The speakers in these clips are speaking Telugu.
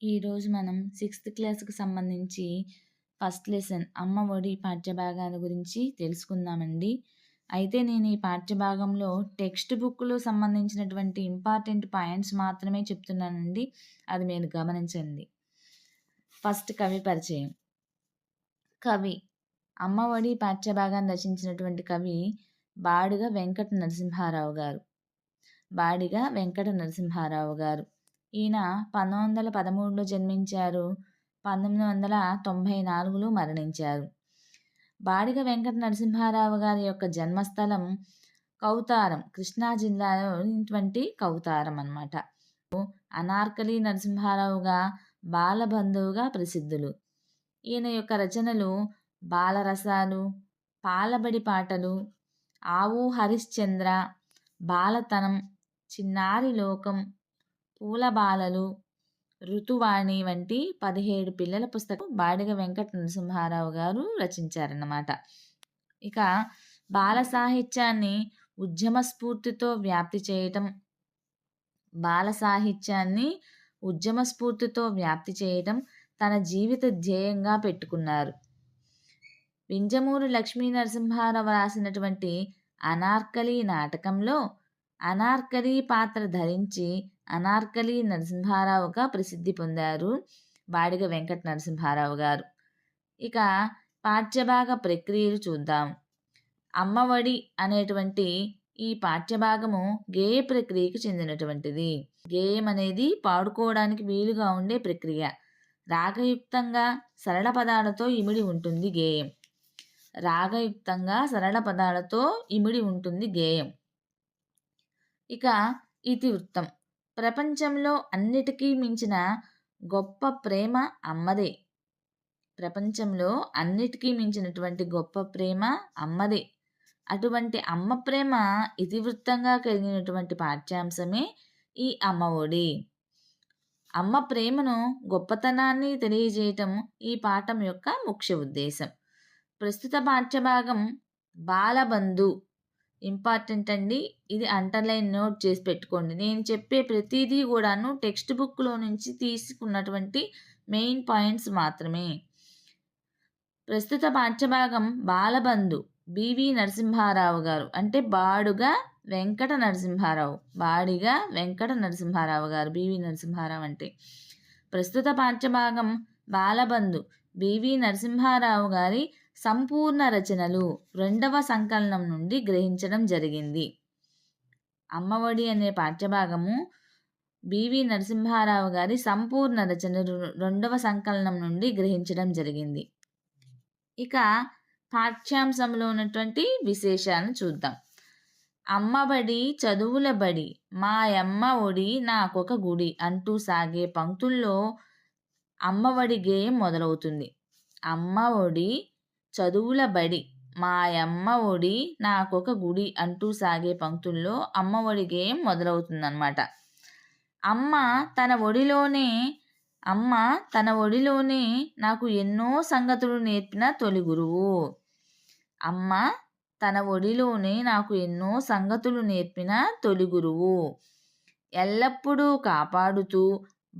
ఈరోజు మనం సిక్స్త్ క్లాస్కి సంబంధించి ఫస్ట్ లెసన్ అమ్మ ఒడి పాఠ్యభాగాల గురించి తెలుసుకుందామండి. అయితే నేను ఈ పాఠ్యభాగంలో టెక్స్ట్ బుక్లో సంబంధించినటువంటి ఇంపార్టెంట్ పాయింట్స్ మాత్రమే చెప్తున్నానండి. అది మీరు గమనించండి. ఫస్ట్ కవి పరిచయం. కవి అమ్మ ఒడి పాఠ్యభాగాన్ని రచించినటువంటి కవి బాడిగ వెంకట నరసింహారావు గారు. బాడిగ వెంకట నరసింహారావు గారు ఈయన 1913లో జన్మించారు. 1994లో మరణించారు. బాడిగ వెంకట నరసింహారావు గారి యొక్క జన్మస్థలం కౌతారం, కృష్ణా జిల్లాలో ఉన్నటువంటి కౌతారం అన్నమాట. అనార్కలి నరసింహారావుగా బాలబంధువుగా ప్రసిద్ధులు. ఈయన యొక్క రచనలు బాలరసాలు, పాలబడి పాటలు, ఆవు హరిశ్చంద్ర, బాలతనం, చిన్నారి లోకం, పూలబాలలు, ఋతువాణి వంటి 17 పిల్లల పుస్తకం బాడిగ వెంకట నరసింహారావు గారు రచించారన్నమాట. ఇక బాల సాహిత్యాన్ని ఉద్యమ స్ఫూర్తితో వ్యాప్తి చేయటం, తన జీవిత ధ్యేయంగా పెట్టుకున్నారు. వింజమూరి లక్ష్మీ నరసింహారావు రాసినటువంటి అనార్కలి నాటకంలో అనార్కలి పాత్ర ధరించి అనార్కలి నరసింహారావుగా ప్రసిద్ధి పొందారు బాడిగ వెంకట నరసింహారావు గారు. ఇక పాఠ్యభాగ ప్రక్రియలు చూద్దాం. అమ్మఒడి అనేటువంటి ఈ పాఠ్యభాగము గేయ ప్రక్రియకు చెందినటువంటిది. గేయం అనేది పాడుకోవడానికి వీలుగా ఉండే ప్రక్రియ. రాగయుక్తంగా సరళ పదాలతో ఇమిడి ఉంటుంది గేయం. ఇక ఇతివృత్తం. ప్రపంచంలో అన్నిటికీ మించిన గొప్ప ప్రేమ అమ్మదే. అటువంటి అమ్మ ప్రేమ ఇతివృత్తంగా కలిగినటువంటి పాఠ్యాంశమే ఈ అమ్మ ఒడి. అమ్మ ప్రేమను, గొప్పతనాన్ని తెలియజేయటం ఈ పాఠం యొక్క ముఖ్య ఉద్దేశం. ప్రస్తుత పాఠ్యభాగం బాలబంధు ఇంపార్టెంట్ అండి. ఇది అండర్లైన్ నోట్ చేసి పెట్టుకోండి. నేను చెప్పే ప్రతిదీ కూడాను టెక్స్ట్ బుక్లో నుంచి తీసుకున్నటువంటి మెయిన్ పాయింట్స్ మాత్రమే. ప్రస్తుత పాఠ్యభాగం బాలబంధు బివి నరసింహారావు గారు, అంటే బాడిగ వెంకట నరసింహారావు గారు. బివి నరసింహారావు అంటే ప్రస్తుత పాఠ్యభాగం బాలబంధు బివి నరసింహారావు గారి సంపూర్ణ రచనలు 2వ సంకలనం నుండి గ్రహించడం జరిగింది. అమ్మఒడి అనే పాఠ్యభాగము బివి నరసింహారావు గారి సంపూర్ణ రచనలు 2వ సంకలనం నుండి గ్రహించడం జరిగింది. ఇక పాఠ్యాంశంలో ఉన్నటువంటి విశేషాలను చూద్దాం. అమ్మబడి చదువుల బడి, మాయమ్మ ఒడి నాకొక గుడి అంటూ సాగే పంక్తుల్లో అమ్మఒడి గేయం మొదలవుతుంది. అమ్మ ఒడి చదువుల బడి, మాయమ్మ ఒడి నాకొక గుడి అంటూ సాగే పంక్తుల్లో అమ్మ ఒడి గేయం మొదలవుతుందన్నమాట. అమ్మ తన ఒడిలోనే నాకు ఎన్నో సంగతులు నేర్పిన తొలి గురువు. అమ్మ తన ఒడిలోనే నాకు ఎన్నో సంగతులు నేర్పిన తొలి గురువు. ఎల్లప్పుడూ కాపాడుతూ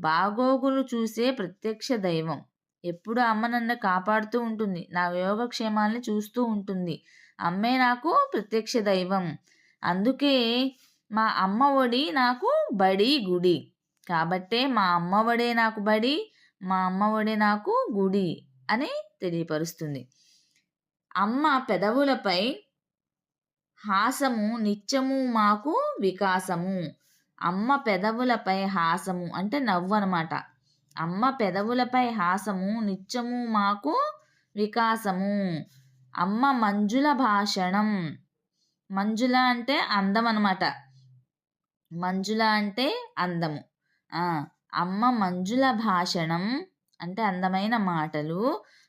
బాగోగులు చూసే ప్రత్యక్ష దైవం. ఎప్పుడు అమ్మ నన్ను కాపాడుతూ ఉంటుంది, నా యోగక్షేమాల్ని చూస్తూ ఉంటుంది. అమ్మే నాకు ప్రత్యక్ష దైవం. అందుకే మా అమ్మ ఒడి నాకు బడి గుడి. కాబట్టే మా అమ్మ ఒడే నాకు బడి, మా అమ్మ ఒడే నాకు గుడి అని తెలియపరుస్తుంది. అమ్మ పెదవులపై హాసము నిత్యము మాకు వికాసము. అమ్మ పెదవులపై హాసము అంటే నవ్వు అన్నమాట. అమ్మ పెదవులపై హాసము నిత్యము మాకు వికాసము. అమ్మ మంజుల భాషణం. మంజుల అంటే అందం అన్నమాట. మంజుల అంటే అందము. అమ్మ మంజుల భాషణం అంటే అందమైన మాటలు,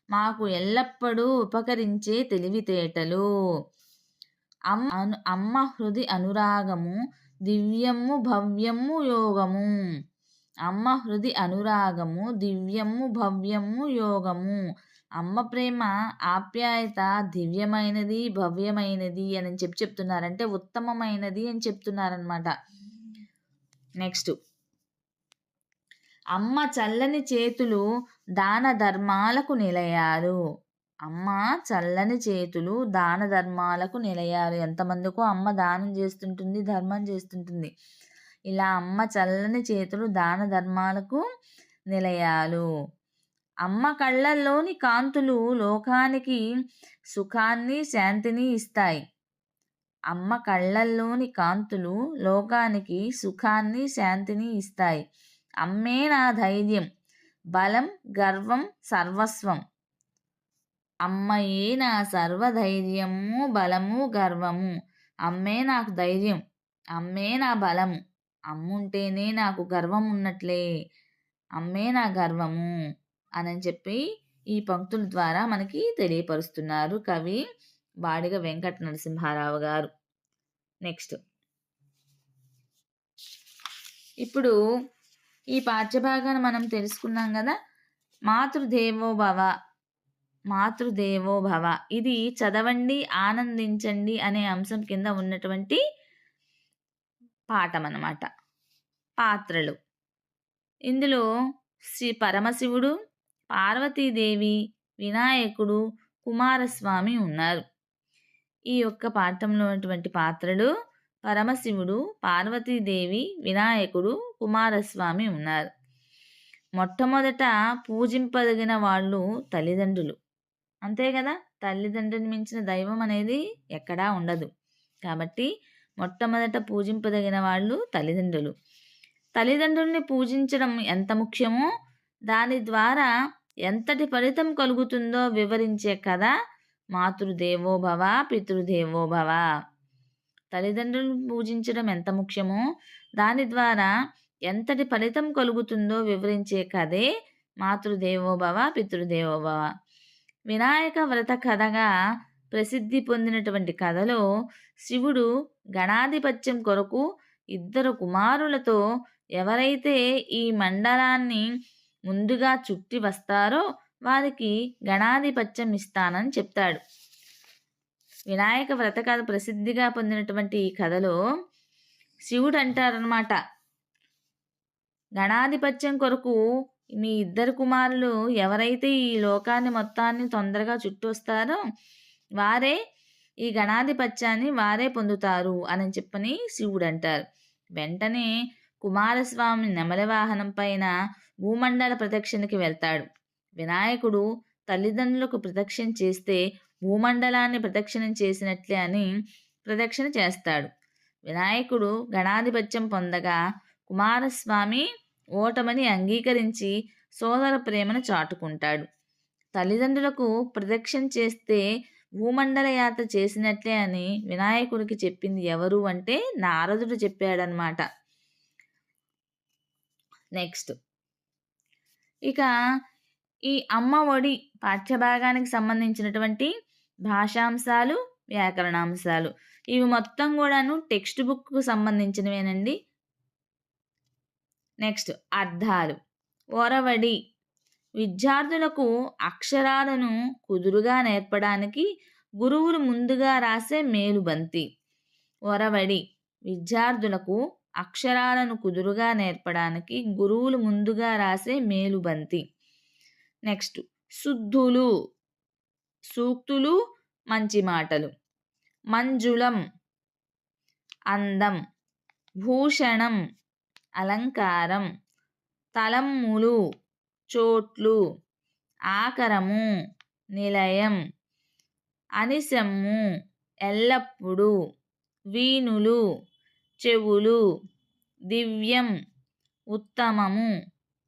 మాకు ఎల్లప్పుడూ ఉపకరించే తెలివితేటలు. అమ్మ హృది అనురాగము దివ్యము భవ్యము యోగము. అమ్మ హృది అనురాగము దివ్యము భవ్యము యోగము. అమ్మ ప్రేమ ఆప్యాయత దివ్యమైనది భవ్యమైనది అని చెప్తున్నారంటే ఉత్తమమైనది అని చెప్తున్నారనమాట. నెక్స్ట్ అమ్మ చల్లని చేతులు దాన ధర్మాలకు నిలయాలు. అమ్మ చల్లని చేతులు దాన ధర్మాలకు నిలయాలు. ఎంతమందికో అమ్మ దానం చేస్తుంటుంది, ధర్మం చేస్తుంటుంది. ఇలా అమ్మ చల్లని చేతులు దాన ధర్మాలకు నిలయాలు. అమ్మ కళ్ళల్లోని కాంతులు లోకానికి సుఖాన్ని, శాంతిని ఇస్తాయి. అమ్మ కళ్ళల్లోని కాంతులు లోకానికి సుఖాన్ని, శాంతిని ఇస్తాయి. అమ్మే నా ధైర్యం, బలం, గర్వం, సర్వస్వం. అమ్మయే నా సర్వధైర్యము, బలము, గర్వము. అమ్మే నాకు ధైర్యం, అమ్మే నా బలము. అమ్ముంటేనే నాకు గర్వం ఉన్నట్లే. అమ్మే నా గర్వము అని చెప్పి ఈ పంక్తుల ద్వారా మనకి తెలియపరుస్తున్నారు కవి బాడిగ వెంకట నరసింహారావు గారు. నెక్స్ట్, ఇప్పుడు ఈ పాఠ్యభాగాన్ని మనం తెలుసుకున్నాం కదా. మాతృదేవోభవ, మాతృదేవోభవ ఇది చదవండి, ఆనందించండి అనే అంశం కింద ఉన్నటువంటి పాఠం అన్నమాట. పాత్రలు, ఇందులో శ్రీ పరమశివుడు, పార్వతీదేవి, వినాయకుడు, కుమారస్వామి ఉన్నారు. ఈ యొక్క పాఠంలో ఉన్నటువంటి పాత్రలు పరమశివుడు, పార్వతీదేవి, వినాయకుడు, కుమారస్వామి ఉన్నారు. మొట్టమొదట పూజింపదగిన వాళ్ళు తల్లిదండ్రులు. అంతే కదా, తల్లిదండ్రుని మించిన దైవం అనేది ఎక్కడా ఉండదు. కాబట్టి మొట్టమొదట పూజింపదగిన వాళ్ళు తల్లిదండ్రులు. తల్లిదండ్రుల్ని పూజించడం ఎంత ముఖ్యమో, దాని ద్వారా ఎంతటి ఫలితం కలుగుతుందో వివరించే కథ మాతృదేవోభవ, పితృదేవోభవ. తల్లిదండ్రులను పూజించడం ఎంత ముఖ్యమో, దాని ద్వారా ఎంతటి ఫలితం కలుగుతుందో వివరించే కథే మాతృదేవోభవ, పితృదేవోభవ. వినాయక వ్రత కథగా ప్రసిద్ధి పొందినటువంటి కథలో శివుడు గణాధిపత్యం కొరకు 2 కుమారులతో ఎవరైతే ఈ మండలాన్ని ముందుగా చుట్టి వస్తారో వారికి గణాధిపత్యం ఇస్తానని చెప్తాడు. వినాయక వ్రత కథ ప్రసిద్ధిగా పొందినటువంటి ఈ కథలో శివుడు అంటారనమాట, గణాధిపత్యం కొరకు మీ 2 కుమారులు ఎవరైతే ఈ లోకాన్ని మొత్తాన్ని తొందరగా చుట్టొస్తారో వారే ఈ గణాధిపత్యాన్ని వారే పొందుతారు అని చెప్పని శివుడు అంటారు. వెంటనే కుమారస్వామి నెమలి వాహనం పైన భూమండల ప్రదక్షిణకి వెళ్తాడు. వినాయకుడు తల్లిదండ్రులకు ప్రదక్షిణ చేస్తే భూమండలాన్ని ప్రదక్షిణం చేసినట్లే అని ప్రదక్షిణ చేస్తాడు. వినాయకుడు గణాధిపత్యం పొందగా కుమారస్వామి ఓటమని అంగీకరించి సోదర ప్రేమను చాటుకుంటాడు. తల్లిదండ్రులకు ప్రదక్షిణ చేస్తే భూమండల యాత్ర చేసినట్లే అని వినాయకుడికి చెప్పింది ఎవరు అంటే నారదుడు చెప్పాడనమాట. నెక్స్ట్, ఇక ఈ అమ్మ ఒడి పాఠ్యభాగానికి సంబంధించినటువంటి భాషాంశాలు, వ్యాకరణాంశాలు ఇవి మొత్తం కూడాను టెక్స్ట్ బుక్కు సంబంధించినవేనండి. నెక్స్ట్, అర్థాలు. ఒరవడి విద్యార్థులకు అక్షరాలను కుదురుగా నేర్పడానికి గురువులు ముందుగా రాసే మేలుబంతి. ఒరవడి విద్యార్థులకు అక్షరాలను కుదురుగా నేర్పడానికి గురువులు ముందుగా రాసే మేలుబంతి. నెక్స్ట్, శుద్ధులు సూక్తులు, మంచి మాటలు. మంజులం అందం, భూషణం అలంకారం, తలమ్ములు చోట్లు, ఆకరము నిలయం, అనిశమ్ము ఎల్లప్పుడు, వీణులు చెవులు, దివ్యం ఉత్తమము,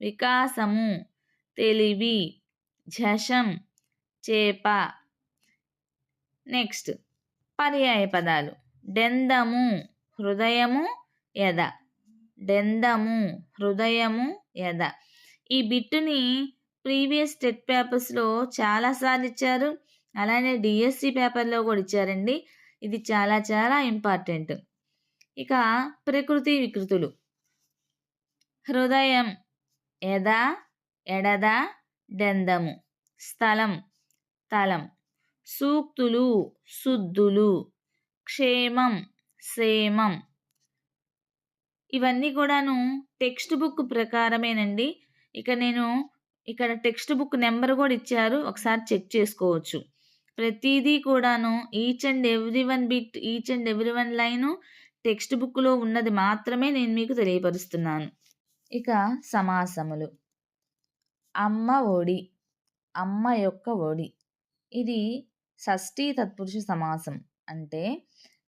వికాసము తెలివి, ఝషం చేప. నెక్స్ట్, పర్యాయ పదాలు. డెందము హృదయము ఎద, డెందము హృదయము ఎద. ఈ బిట్టుని ప్రీవియస్ టెట్ పేపర్స్లో చాలాసార్లు ఇచ్చారు, అలానే డిఎస్సి పేపర్లో కూడా ఇచ్చారండి. ఇది చాలా చాలా ఇంపార్టెంట్. ఇక ప్రకృతి వికృతులు. హృదయం ఎద, ఎడద, డెందము. స్థలం తలం. సూక్తులు శుద్ధులు. క్షేమం సేమం. ఇవన్నీ కూడాను టెక్స్ట్ బుక్ ప్రకారమేనండి. ఇక్కడ టెక్స్ట్ బుక్ నెంబర్ కూడా ఇచ్చారు. ఒకసారి చెక్ చేసుకోవచ్చు. ప్రతీదీ కూడాను each and every one line text బుక్‌లో ఉన్నది మాత్రమే నేను మీకు తెలియపరుస్తున్నాను. ఇక సమాసములు. అమ్మ ఒడి, అమ్మ యొక్క ఒడి. ఇది షష్ఠీ తత్పురుష సమాసం. అంటే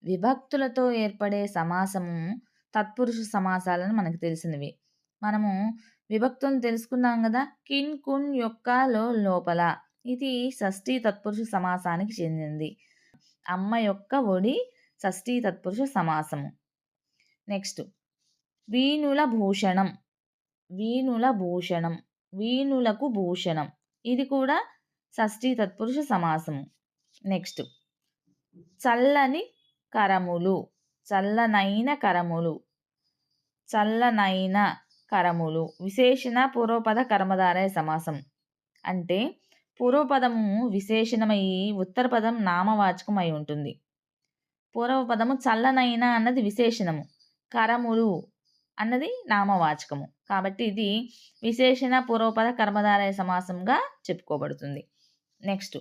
విభక్తులతో ఏర్పడే సమాసము తత్పురుష సమాసాలని మనకు తెలిసినవి. మనము విభక్తులను తెలుసుకున్నాం కదా. కిన్, కున్, యొక్క, లోపల. ఇది షష్ఠీ తత్పురుష సమాసానికి చెందింది. అమ్మ యొక్క ఒడి షష్ఠీ తత్పురుష సమాసము. నెక్స్ట్ వీణుల భూషణం, వీణుల భూషణం, వీణులకు భూషణం. ఇది కూడా షష్ఠీ తత్పురుష సమాసము. నెక్స్ట్ చల్లని కరములు, చల్లనైన కరములు, చల్లనైన కరములు. విశేషణ పూర్వపద కర్మధారయ సమాసం. అంటే పూర్వపదము విశేషణమై ఉత్తర పదం నామవాచకం అయి ఉంటుంది. పూర్వపదము చల్లనైన అన్నది విశేషణము, కరములు అన్నది నామవాచకము. కాబట్టి ఇది విశేషణ పూర్వపద కర్మధారయ సమాసంగా చెప్పుకోబడుతుంది. నెక్స్ట్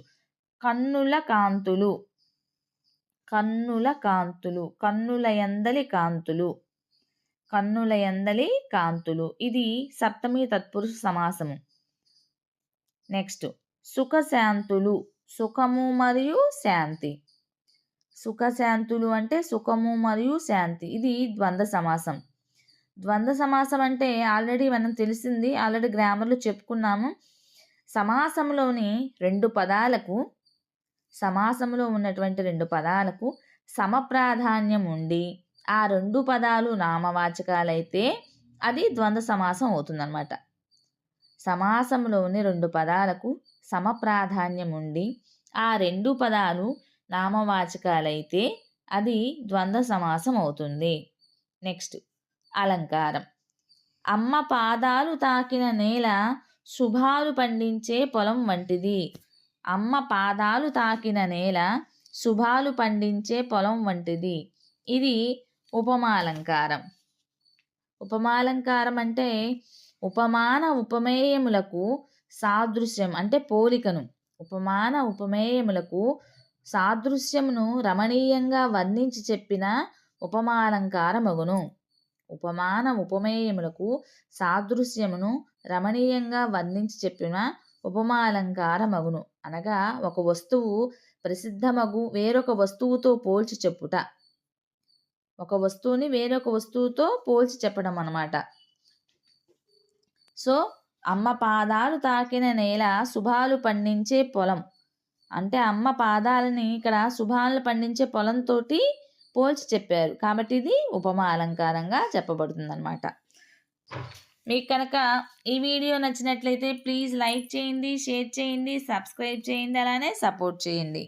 కన్నుల కాంతులు, కన్నుల కాంతులు, కన్నుల యందలి కాంతులు, కన్నుల యందలి కాంతులు. ఇది సప్తమి తత్పురుష సమాసము. నెక్స్ట్ సుఖశాంతులు, సుఖము మరియు శాంతి. సుఖశాంతులు అంటే సుఖము మరియు శాంతి. ఇది ద్వంద్వ సమాసం. ద్వంద్వ సమాసం అంటే ఆల్రెడీ మనం తెలిసింది, ఆల్రెడీ గ్రామర్లో చెప్పుకున్నాము. సమాసంలోని రెండు పదాలకు, సమాసంలో ఉన్నటువంటి రెండు పదాలకు సమప్రాధాన్యం ఉండి ఆ రెండు పదాలు నామవాచకాలైతే అది ద్వంద్వ సమాసం అవుతుందన్నమాట. సమాసంలోని రెండు పదాలకు సమప్రాధాన్యం ఉండి ఆ రెండు పదాలు నామవాచకాలైతే అది ద్వంద్వ సమాసం అవుతుంది. నెక్స్ట్ అలంకారం. అమ్మ పాదాలు తాకిన నేల శుభాలు పండించే పొలం వంటిది. అమ్మ పాదాలు తాకిన నేల శుభాలు పండించే పొలం వంటిది. ఇది ఉపమాలంకారం. ఉపమాలంకారం అంటే ఉపమాన ఉపమేయములకు సాదృశ్యం అంటే పోలికను, ఉపమాన ఉపమేయములకు సాదృశ్యమును రమణీయంగా వర్ణించి చెప్పిన ఉపమాలంకారమగును. ఉపమాన ఉపమేయములకు సాదృశ్యమును రమణీయంగా వర్ణించి చెప్పిన ఉపమాలంకారమగును. అనగా ఒక వస్తువు ప్రసిద్ధమగు వేరొక వస్తువుతో పోల్చి చెప్పుట, ఒక వస్తువుని వేరొక వస్తువుతో పోల్చి చెప్పడం అన్నమాట. సో అమ్మ పాదాలు తాకిన నేల శుభాలు పండించే పొలం అంటే అమ్మ పాదాలని ఇక్కడ శుభాలను పండించే పొలంతో పోల్చి చెప్పారు. కాబట్టి ఇది ఉపమా అలంకారంగా చెప్పబడుతుంది అన్నమాట. మీకు కనుక ఈ వీడియో నచ్చినట్లయితే ప్లీజ్ లైక్ చేయండి, షేర్ చేయండి, సబ్స్క్రైబ్ చేయండి, అలానే సపోర్ట్ చేయండి.